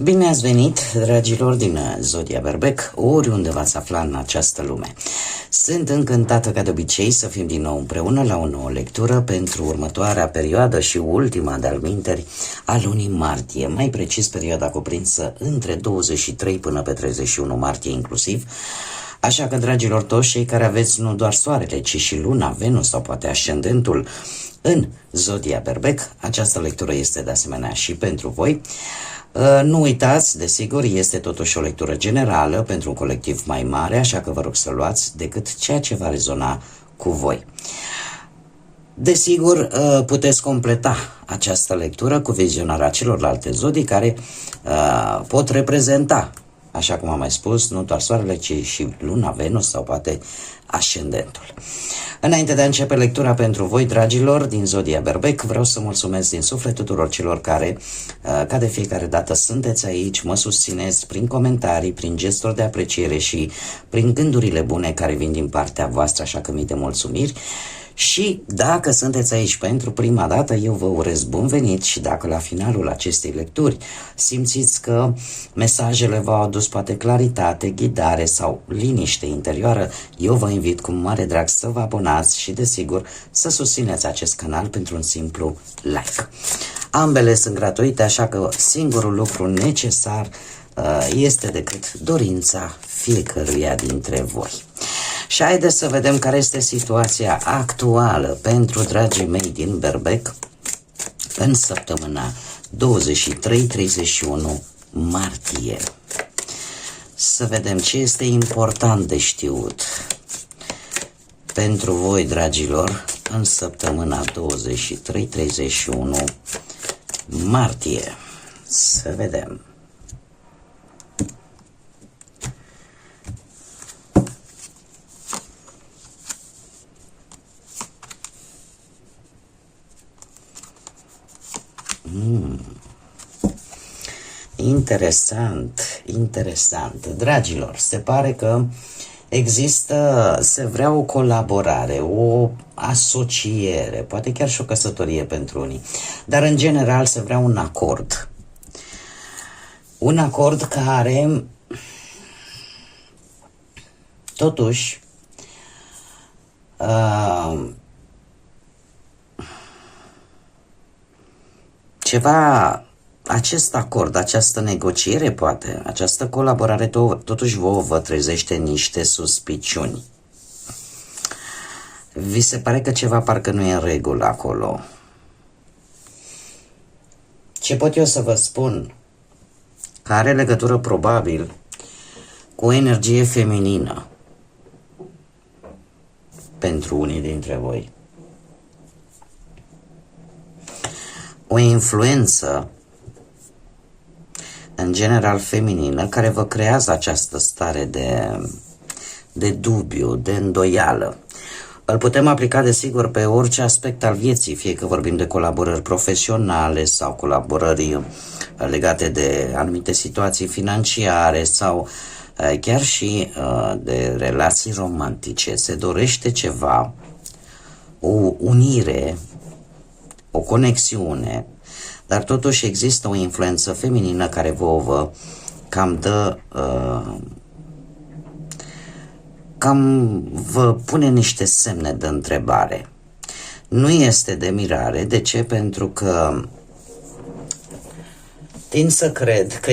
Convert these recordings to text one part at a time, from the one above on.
Bine ați venit, dragilor din Zodia Berbec, oriunde v-ați afla în această lume. Sunt încântată ca de obicei să fim din nou împreună la o nouă lectură pentru următoarea perioadă și ultima de-al minteri a lunii martie, mai precis perioada cuprinsă între 23 până pe 31 martie inclusiv. Așa că, dragilor toți cei care aveți nu doar soarele, ci și luna, Venus sau poate ascendentul în Zodia Berbec, această lectură este de asemenea și pentru voi. Nu uitați, desigur, este totuși o lectură generală pentru un colectiv mai mare, așa că vă rog să luați decât ceea ce va rezona cu voi. Desigur, puteți completa această lectură cu vizionarea celorlalte zodii care pot reprezenta, așa cum am mai spus, nu doar soarele, ci și luna, Venus sau poate ascendentul. Înainte de a începe lectura pentru voi, dragilor, din Zodia Berbec, vreau să mulțumesc din suflet tuturor celor care, ca de fiecare dată, sunteți aici, mă susțineți prin comentarii, prin gesturi de apreciere și prin gândurile bune care vin din partea voastră, așa că mii de mulțumiri. Și dacă sunteți aici pentru prima dată, eu vă urez bun venit și dacă la finalul acestei lecturi simțiți că mesajele v-au adus poate claritate, ghidare sau liniște interioară, eu vă invit cu mare drag să vă abonați și desigur să susțineți acest canal pentru un simplu like. Ambele sunt gratuite, așa că singurul lucru necesar este decât dorința fiecăruia dintre voi. Și haideți să vedem care este situația actuală pentru dragii mei din Berbec în săptămâna 23-31 martie. Să vedem ce este important de știut pentru voi, dragilor, în săptămâna 23-31 martie. Să vedem. Interesant. Dragilor, se pare că se vrea o colaborare, o asociere, poate chiar și o căsătorie pentru unii, dar în general se vrea un acord. Un acord care totuși acest acord, această negociere, poate, această colaborare totuși vă trezește niște suspiciuni. Vi se pare că ceva parcă nu e în regulă acolo. Ce pot eu să vă spun? Că are legătură probabil cu o energie feminină pentru unii dintre voi. O influență în general feminină care vă creează această stare de dubiu, de îndoială. Îl putem aplica desigur pe orice aspect al vieții, fie că vorbim de colaborări profesionale sau colaborări legate de anumite situații financiare sau chiar și de relații romantice. Se dorește ceva, o unire, o conexiune, dar totuși există o influență feminină care vă cam dă, cam vă pune niște semne de întrebare. Nu este de mirare. De ce? Pentru că tind să cred că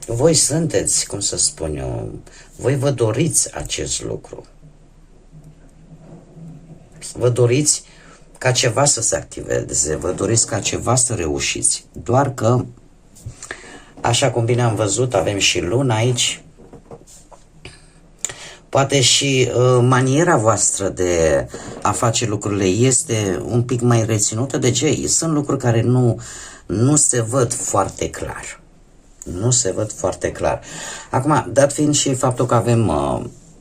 voi sunteți, cum să spun eu, voi vă doriți acest lucru. Vă doriți ca ceva să se activeze, vă doriți ca ceva să reușiți. Doar că, așa cum bine am văzut, avem și luna aici, poate și maniera voastră de a face lucrurile este un pic mai reținută. De ce? Sunt lucruri care nu se văd foarte clar. Nu se văd foarte clar. Acum, dat fiind și faptul că avem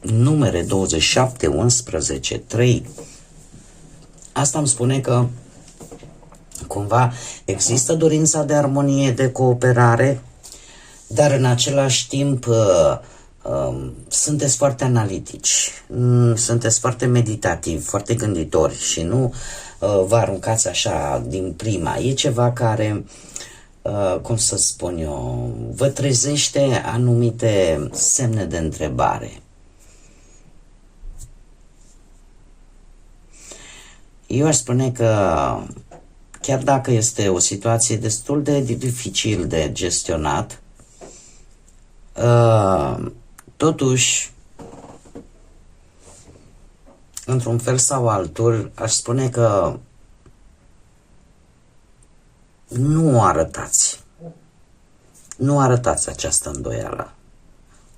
numere 27, 11, 3, asta îmi spune că cumva există dorința de armonie, de cooperare, dar în același timp sunteți foarte analitici, sunteți foarte meditativi, foarte gânditori și vă aruncați așa din prima. E ceva care, cum să spun eu, vă trezește anumite semne de întrebare. Eu aș spune că chiar dacă este o situație destul de dificil de gestionat, totuși, într-un fel sau altul, aș spune că nu arătați. Nu arătați această îndoială.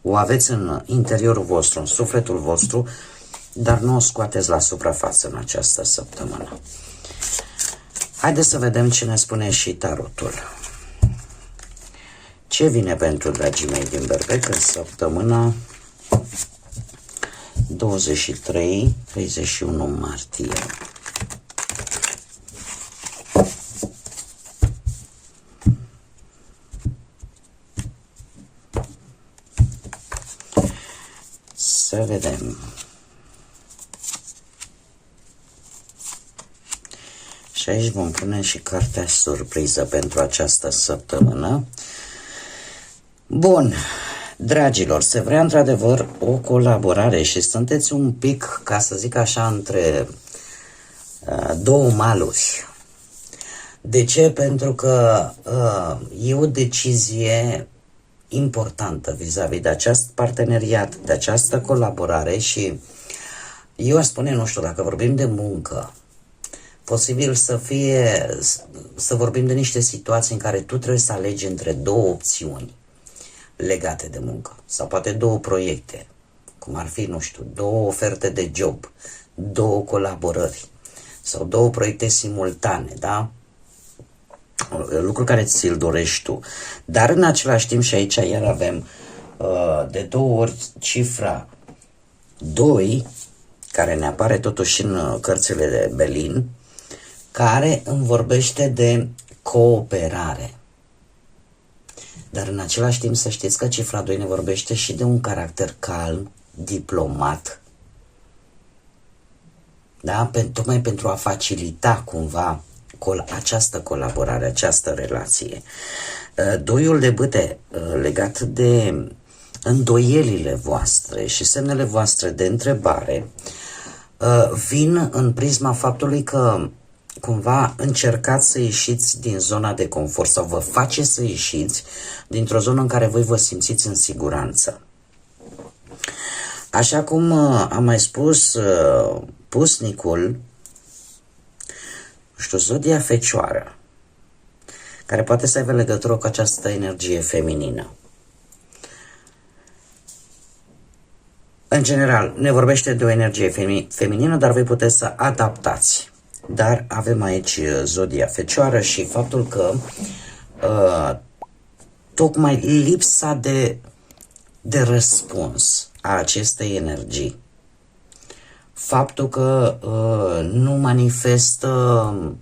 O aveți în interiorul vostru, în sufletul vostru, dar nu o scoateți la suprafață în această săptămână. Haideți să vedem ce ne spune și tarotul. Ce vine pentru dragii mei din Berbec în săptămâna 23-31 martie? Să vedem. Și aici vom pune și cartea surpriză pentru această săptămână. Bun, dragilor, se vrea într-adevăr o colaborare și sunteți un pic, ca să zic așa, între două maluri. De ce? Pentru că e o decizie importantă vis-a-vis de acest parteneriat, de această colaborare și eu aș spune, nu știu, dacă vorbim de muncă, posibil să vorbim de niște situații în care tu trebuie să alegi între două opțiuni legate de muncă sau poate două proiecte, cum ar fi, nu știu, două oferte de job, două colaborări sau două proiecte simultane, da? Lucru care ți-l dorești tu. Dar în același timp și aici iar avem de două ori cifra 2, care ne apare totuși în cărțile de Belin, care îmi vorbește de cooperare. Dar în același timp să știți că cifra 2 ne vorbește și de un caracter calm, diplomat, da? Tocmai pentru a facilita cumva această colaborare, această relație. Doiul de bâte legat de îndoielile voastre și semnele voastre de întrebare vin în prisma faptului că cumva încercați să ieșiți din zona de confort sau vă faceți să ieșiți dintr-o zonă în care voi vă simțiți în siguranță. Așa cum am mai spus, pusnicul, știu, zodia Fecioară, care poate să aibă legătură cu această energie feminină. În general, ne vorbește de o energie feminină, dar voi puteți să adaptați. Dar avem aici zodia Fecioară și faptul că tocmai lipsa de răspuns a acestei energii, faptul că nu manifestă,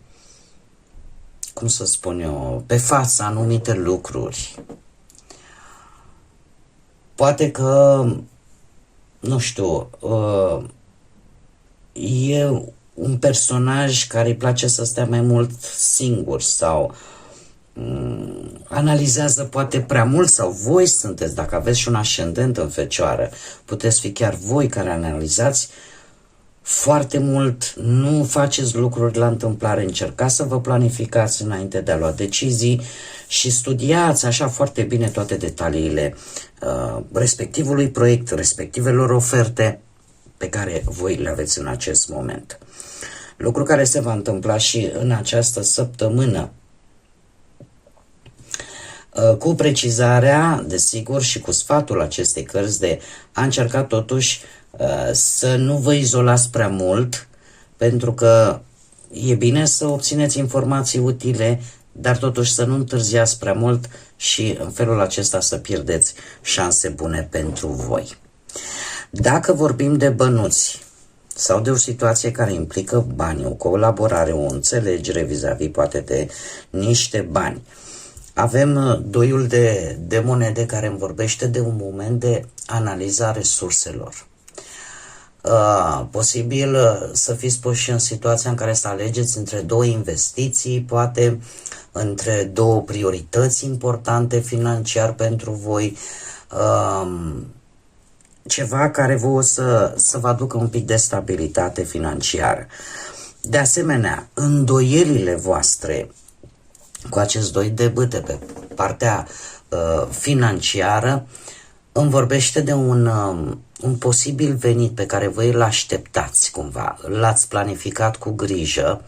cum să spun eu, pe față anumite lucruri, poate că, nu știu, e un personaj care îi place să stea mai mult singur sau analizează poate prea mult sau voi sunteți, dacă aveți și un ascendent în Fecioară, puteți fi chiar voi care analizați foarte mult, nu faceți lucruri la întâmplare, încercați să vă planificați înainte de a lua decizii și studiați așa foarte bine toate detaliile respectivului proiect, respectivelor oferte pe care voi le aveți în acest moment. Lucru care se va întâmpla și în această săptămână, cu precizarea, desigur, și cu sfatul acestei cărți de a încerca totuși să nu vă izolați prea mult, pentru că e bine să obțineți informații utile, dar totuși să nu întârziați prea mult și în felul acesta să pierdeți șanse bune pentru voi. Dacă vorbim de bănuți sau de o situație care implică bani, o colaborare, o înțelegere vis-a-vis poate de niște bani, avem doiul de monede care îmi vorbește de un moment de analiza resurselor. Posibil să fiți puși în situația în care să alegeți între două investiții, poate între două priorități importante financiar pentru voi, ceva care vă să vă aducă un pic de stabilitate financiară. De asemenea, îndoielile voastre cu acest doi de bâte pe partea financiară îmi vorbește de un posibil venit pe care voi îl așteptați cumva, l-ați planificat cu grijă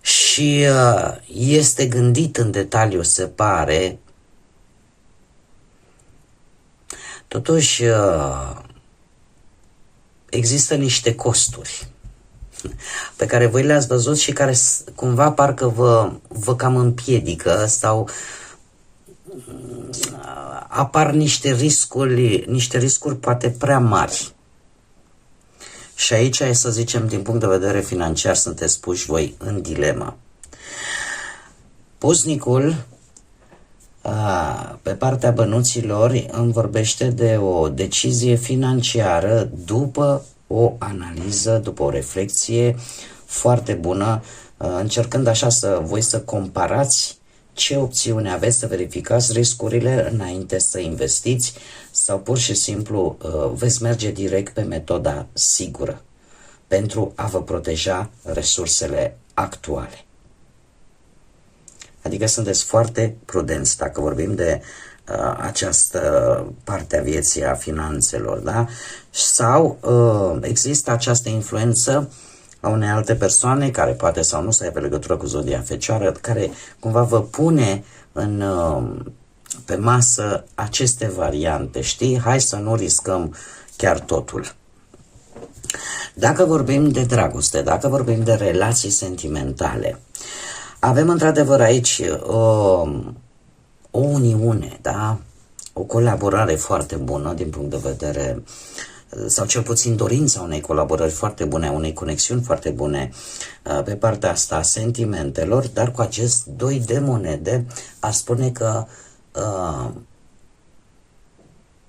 și este gândit în detaliu, se pare. Totuși, există niște costuri pe care voi le-ați văzut și care cumva parcă vă cam împiedică sau apar niște riscuri poate prea mari. Și aici, să zicem, din punct de vedere financiar, sunteți puși voi în dilemă. Pusnicul, pe partea bănuților, îmi vorbește de o decizie financiară după o analiză, după o reflexie foarte bună, încercând așa voi să comparați ce opțiune aveți, să verificați riscurile înainte să investiți sau pur și simplu veți merge direct pe metoda sigură pentru a vă proteja resursele actuale. Adică sunteți foarte prudenți dacă vorbim de această parte a vieții, a finanțelor, da? Sau există această influență a unei alte persoane care poate sau nu să aibă legătură cu zodia fecioară, care cumva vă pune pe masă aceste variante, știi? Hai să nu riscăm chiar totul. Dacă vorbim de dragoste, dacă vorbim de relații sentimentale, avem într-adevăr aici o uniune, da? O colaborare foarte bună din punct de vedere, sau cel puțin dorința unei colaborări foarte bune, a unei conexiuni foarte bune pe partea asta a sentimentelor, dar cu acest doi de monede ar spune că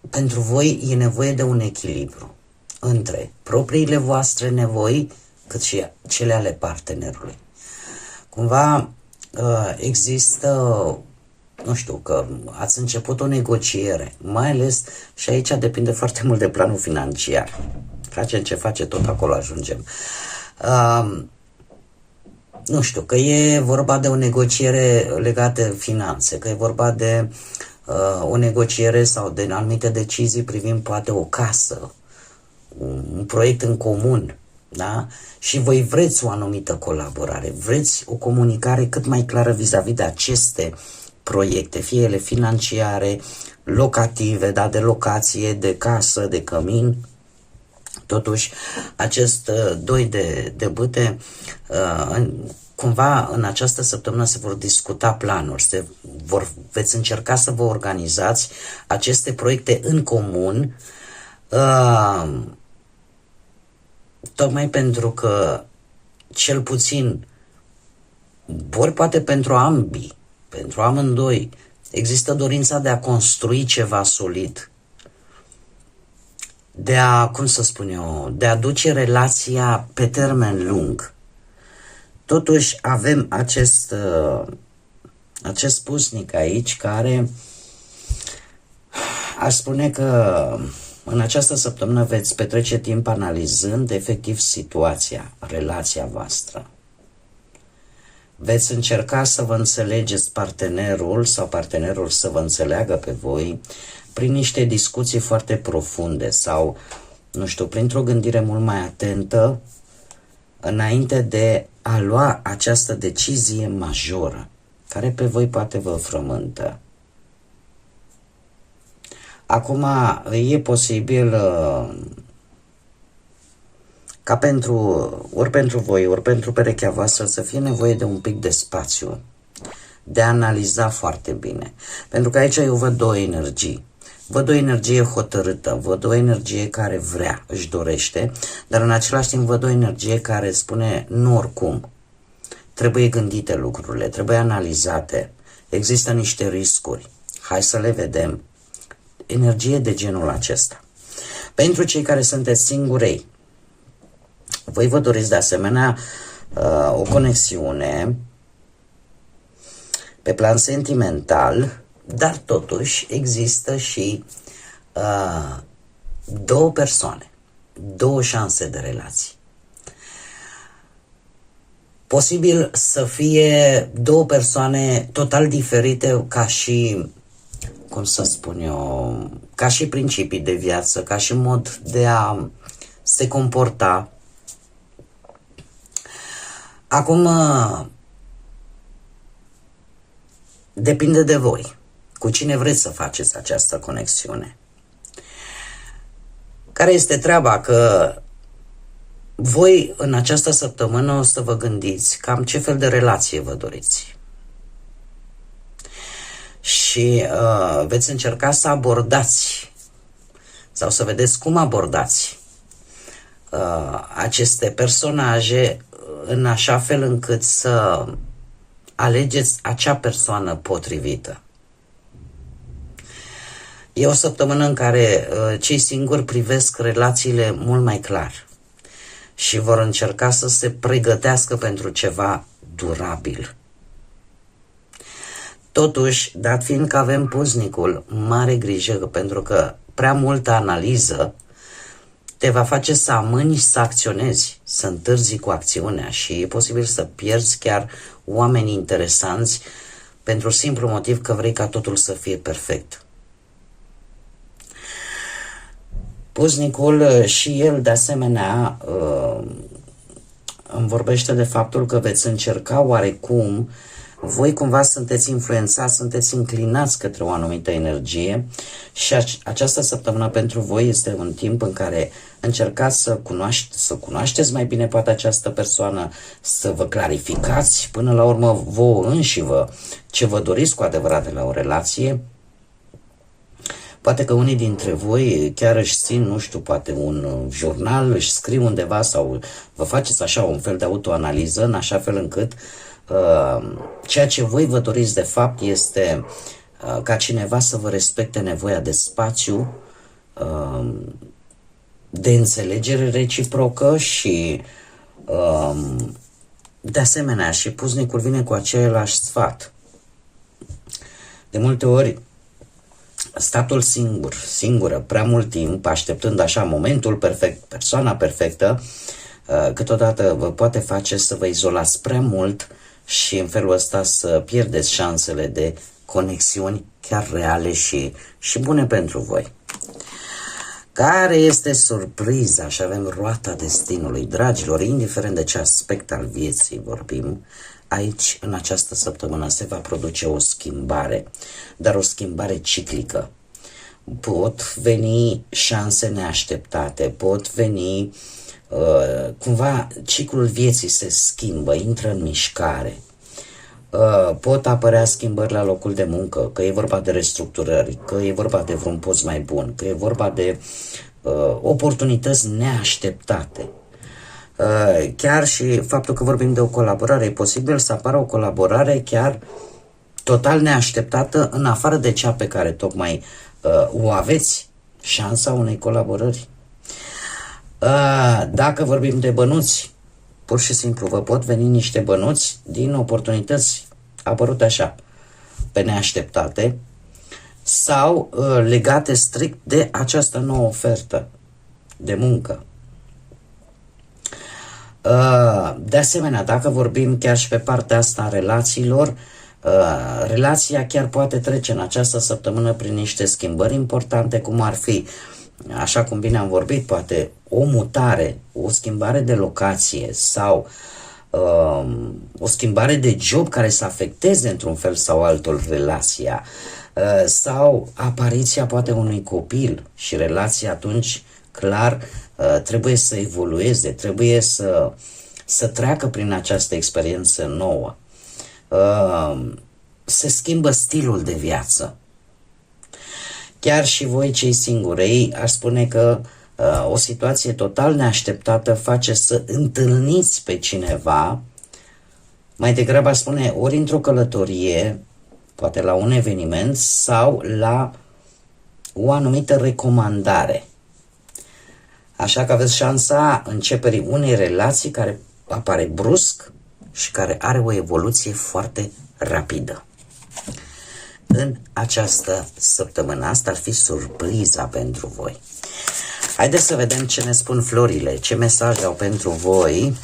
pentru voi e nevoie de un echilibru între propriile voastre nevoi cât și cele ale partenerului. Cumva există, nu știu, că ați început o negociere, mai ales și aici depinde foarte mult de planul financiar. Facem ce face, tot acolo ajungem. Nu știu, că e vorba de o negociere legată de finanțe, că e vorba de o negociere sau de anumite decizii privind poate o casă, un proiect în comun, da? Și voi vreți o anumită colaborare, vreți o comunicare cât mai clară vis-a-vis de aceste proiecte, fie ele financiare, locative, da, de locație, de casă, de cămin. Totuși, acest doi de bâte, cumva în această săptămână se vor discuta planuri, veți încerca să vă organizați aceste proiecte în comun, tocmai pentru că cel puțin, ori poate pentru ambii, pentru amândoi, există dorința de a construi ceva solid, de a, cum să spun eu, de a duce relația pe termen lung. Totuși avem acest pusnic aici care aș spune că în această săptămână veți petrece timp analizând efectiv situația, relația voastră. Veți încerca să vă înțelegeți partenerul sau partenerul să vă înțeleagă pe voi prin niște discuții foarte profunde sau, nu știu, printr-o gândire mult mai atentă înainte de a lua această decizie majoră care pe voi poate vă frământă. Acum, e posibil ca ori pentru voi, ori pentru perechea voastră să fie nevoie de un pic de spațiu, de a analiza foarte bine. Pentru că aici eu văd două energii. Văd o energie hotărâtă, văd o energie care vrea, își dorește, dar în același timp văd o energie care spune nu oricum. Trebuie gândite lucrurile, trebuie analizate, există niște riscuri, hai să le vedem. Energie de genul acesta. Pentru cei care sunteți singurei, voi vă doriți de asemenea o conexiune pe plan sentimental, dar totuși există și două persoane, două șanse de relații. Posibil să fie două persoane total diferite ca și, cum să spun eu, ca și principii de viață, ca și mod de a se comporta. Acum, depinde de voi. Cu cine vreți să faceți această conexiune? Care este treaba? Că voi în această săptămână o să vă gândiți cam ce fel de relație vă doriți. Și veți încerca să abordați sau să vedeți cum abordați aceste personaje în așa fel încât să alegeți acea persoană potrivită. E o săptămână în care cei singuri privesc relațiile mult mai clar și vor încerca să se pregătească pentru ceva durabil. Totuși, dat fiind că avem puznicul, mare grijă, pentru că prea multă analiză te va face să amâni să acționezi, să întârzi cu acțiunea și e posibil să pierzi chiar oameni interesanți pentru simplu motiv că vrei ca totul să fie perfect. Puznicul și el de asemenea îmi vorbește de faptul că veți încerca oarecum, voi cumva sunteți influențați, sunteți inclinați către o anumită energie și această săptămână pentru voi este un timp în care încercați să cunoașteți mai bine poate această persoană, să vă clarificați până la urmă vouă înșivă ce vă doriți cu adevărat de la o relație. Poate că unii dintre voi chiar își țin, nu știu, poate un jurnal, își scriu undeva sau vă faceți așa un fel de autoanaliză în așa fel încât ceea ce voi vă doriți de fapt este ca cineva să vă respecte nevoia de spațiu, de înțelegere reciprocă și de asemenea și puznicul vine cu același sfat. De multe ori statul singură, prea mult timp, așteptând așa momentul perfect, persoana perfectă, câteodată vă poate face să vă izolați prea mult și în felul ăsta să pierdeți șansele de conexiuni chiar reale și bune pentru voi. Care este surpriza? Și avem roata destinului. Dragilor, indiferent de ce aspect al vieții vorbim, aici, în această săptămână, se va produce o schimbare, dar o schimbare ciclică. Pot veni șanse neașteptate, pot veni, cumva, ciclul vieții se schimbă, intră în mișcare. Pot apărea schimbări la locul de muncă, că e vorba de restructurări, că e vorba de vreun post mai bun, că e vorba de oportunități neașteptate. Chiar și faptul că vorbim de o colaborare, e posibil să apară o colaborare chiar total neașteptată în afară de cea pe care tocmai o aveți, șansa unei colaborări. Dacă vorbim de bănuți, pur și simplu vă pot veni niște bănuți din oportunități apărute așa, pe neașteptate sau legate strict de această nouă ofertă de muncă. De asemenea, dacă vorbim chiar și pe partea asta a relațiilor, relația chiar poate trece în această săptămână prin niște schimbări importante, cum ar fi, așa cum bine am vorbit, poate o mutare, o schimbare de locație sau o schimbare de job care să afecteze într-un fel sau altul relația sau apariția poate unui copil și relația atunci clar trebuie să evolueze, trebuie să treacă prin această experiență nouă. Se schimbă stilul de viață. Chiar și voi cei singurei, aș spune că o situație total neașteptată face să întâlniți pe cineva, mai degrabă aș spune ori într-o călătorie, poate la un eveniment sau la o anumită recomandare. Așa că aveți șansa începerii unei relații care apare brusc și care are o evoluție foarte rapidă. În această săptămână, asta ar fi surpriza pentru voi. Haideți să vedem ce ne spun florile, ce mesaje au pentru voi.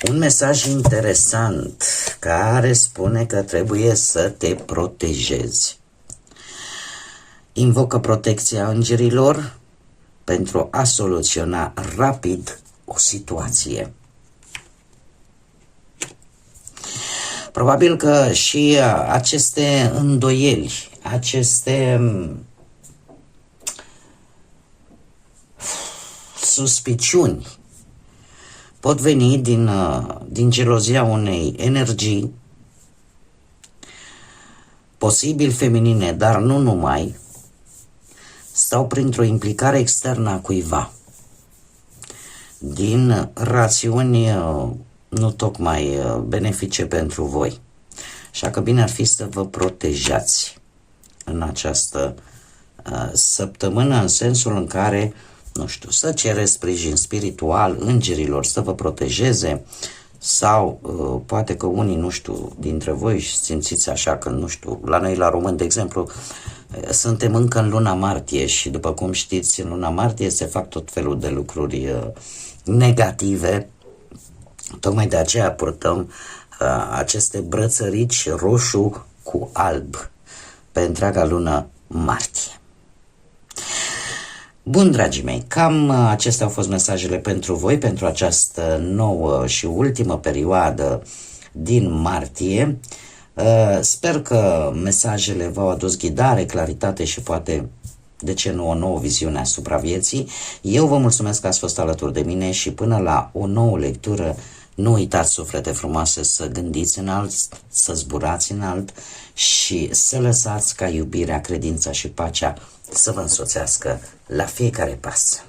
Un mesaj interesant care spune că trebuie să te protejezi. Invocă protecția îngerilor pentru a soluționa rapid o situație. Probabil că și aceste îndoieli, aceste suspiciuni pot veni din gelozia unei energii, posibil feminine, dar nu numai, sau printr-o implicare externă a cuiva, din rațiuni nu tocmai benefice pentru voi. Așa că bine ar fi să vă protejați în această săptămână, în sensul în care, nu știu, să cereți sprijin spiritual îngerilor să vă protejeze, sau poate că unii, nu știu, dintre voi simțiți așa că, nu știu, la noi la români, de exemplu, suntem încă în luna martie și, după cum știți, în luna martie se fac tot felul de lucruri negative. Tocmai de aceea purtăm aceste brățărici roșu cu alb pe întreaga lună martie. Bun, dragii mei, cam acestea au fost mesajele pentru voi, pentru această nouă și ultimă perioadă din martie. Sper că mesajele v-au adus ghidare, claritate și poate, de ce nu, o nouă viziune asupra vieții. Eu vă mulțumesc că ați fost alături de mine și până la o nouă lectură, nu uitați, suflete frumoase, să gândiți înalt, să zburați înalt și să lăsați ca iubirea, credința și pacea să vă însoțească la fiecare pas.